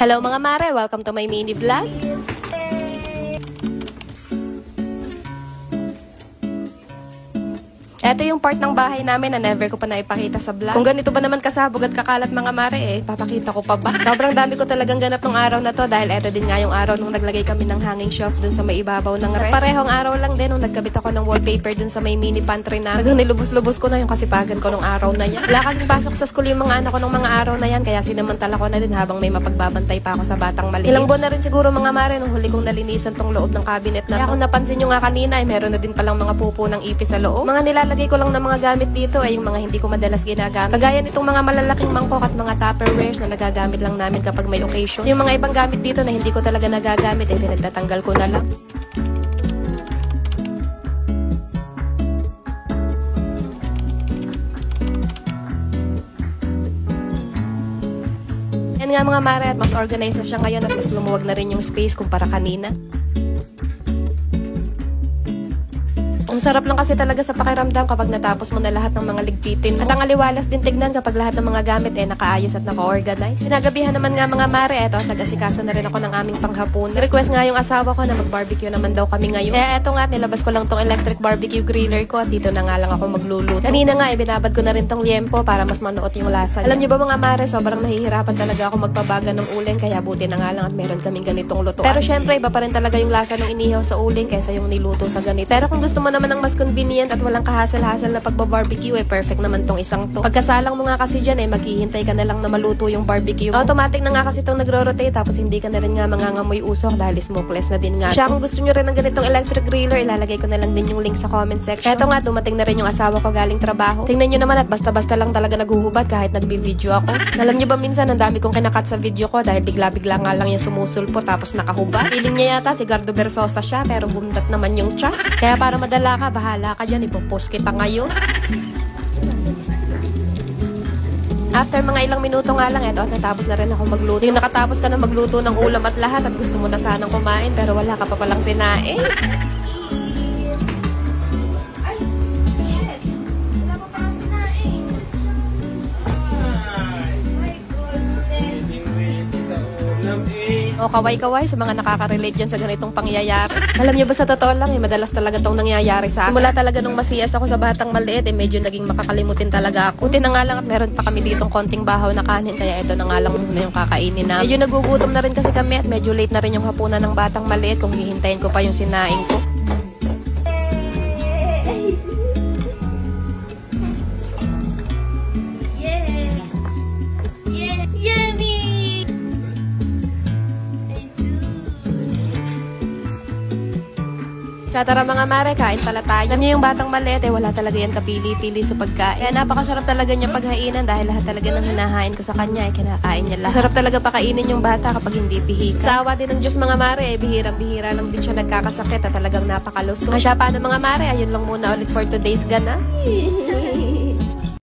Hello mga mare! Welcome to my mini vlog! Ito yung part ng bahay namin na never ko pa naipakita sa vlog. Kung ganito ba naman kasabog at kakalat mga mare papakita ko pa ba? Sobrang dami ko talagang ganap ng araw na to dahil eto din nga yung araw nung naglagay kami ng hanging shelf dun sa may ibabaw ng ref. At parehong araw lang din nung nagkabit ako ng wallpaper dun sa may mini pantry na. Talagang nilubos-lubos ko na yung kasipagan ko nung araw na yan. Wala kasing pasok sa school yung mga anak ko nung mga araw na yan kaya sinamantala ko na din habang may mapagbabantay pa ako sa batang maliit. Ilang buwan na rin siguro mga mare nung huli kong nalinisan tong loob ng cabinet na to. Kaya kung napansin nyo nga kanina ay meron na din palang mga pupo ng ipis sa loob. Mga nilalagay ko lang ng mga gamit dito ay yung mga hindi ko madalas ginagamit. Kagaya nitong mga malalaking mangkok at mga tupperwares na nagagamit lang namin kapag may occasion. Yung mga ibang gamit dito na hindi ko talaga nagagamit ay pinagtatanggal ko na lang. Yan nga mga mare at mas organized na siya ngayon at mas lumuwag na rin yung space kumpara kanina. Ang sarap lang kasi talaga sa pakiramdam kapag natapos mo na lahat ng mga ligpitin mo. At ang aliwalas din tignan kapag lahat ng mga gamit nakaayos at naka-organize. Sinagabihan naman nga mga mare, eto, tagasikaso na rin ako ng aming panghapon. Request nga yung asawa ko na mag-barbecue naman daw kami ngayon. Kaya eto nga, nilabas ko lang tong electric barbecue griller ko at dito na nga lang ako magluluto. Kanina nga, binabad ko na rin tong liempo para mas manuot yung lasa. Alam niyo ba mga mare, sobrang nahihirapan talaga ako magpabaga ng uling kaya buti na nga lang at meron kaming ganitong luto. Pero syempre, iba pa rin talaga yung lasa ng inihaw sa uling kaysa yung niluto sa ganito. Pero kung gusto mo naman ng mas convenient at walang kahasal-hasal na pagbabarbecue perfect naman tong isang to. Pagkasalang mo nga kasi dyan maghihintay ka na lang na maluto yung barbecue. Automatic na nga kasi itong nagro-rotate tapos hindi ka na rin nga mangangamoy usok dahil smokeless na din nga. Siya kung gusto nyo rin ng ganitong electric griller, ilalagay ko na lang din yung link sa comment section. Eto nga, dumating na rin yung asawa ko galing trabaho. Tingnan nyo naman at basta-basta lang talaga naghuhubad kahit nagbi-video ako. Alam nyo ba minsan ang dami kong kinakat sa video ko dahil bigla-bigla nga lang yung sumusulpo tapos nakahubad. Feeling niya yata si Gardo Versosa siya pero bundat naman yung tiyan. Kaya para madala ka, bahala ka dyan, ipopost kita ngayon. After mga ilang minuto nga lang, eto at natapos na rin ako magluto. Yung nakatapos ka na magluto ng ulam at lahat at gusto mo na sanang kumain pero wala ka pa palang sinain. O kaway-kaway sa mga nakaka-relate dyan sa ganitong pangyayari. Alam nyo ba sa totoo lang madalas talaga tong nangyayari sa akin. Simula talaga nung masiyas ako sa batang maliit medyo naging makakalimutin talaga ako. Buti na nga lang at meron pa kami ditong konting bahaw na kanin kaya ito na nga lang muna yung kakainin na. Medyo nagugutom na rin kasi kami at medyo late na rin yung hapunan ng batang maliit kung hihintayin ko pa yung sinaing ko. Kaya tara mga mare, kain pala tayo. Alam niyo yung batang maliit wala talaga yan kapili-pili sa pagkain. Kaya napakasarap talaga niya paghainan dahil lahat talaga ng hinahain ko sa kanya kinakain niya lahat. Masarap talaga pakainin yung bata kapag hindi pihik. Sa awa din ng Diyos mga mare, bihirang-bihira lang din siya nagkakasakit at talagang napakalusog. Siya paano mga mare, ayun lang muna ulit for today's gana.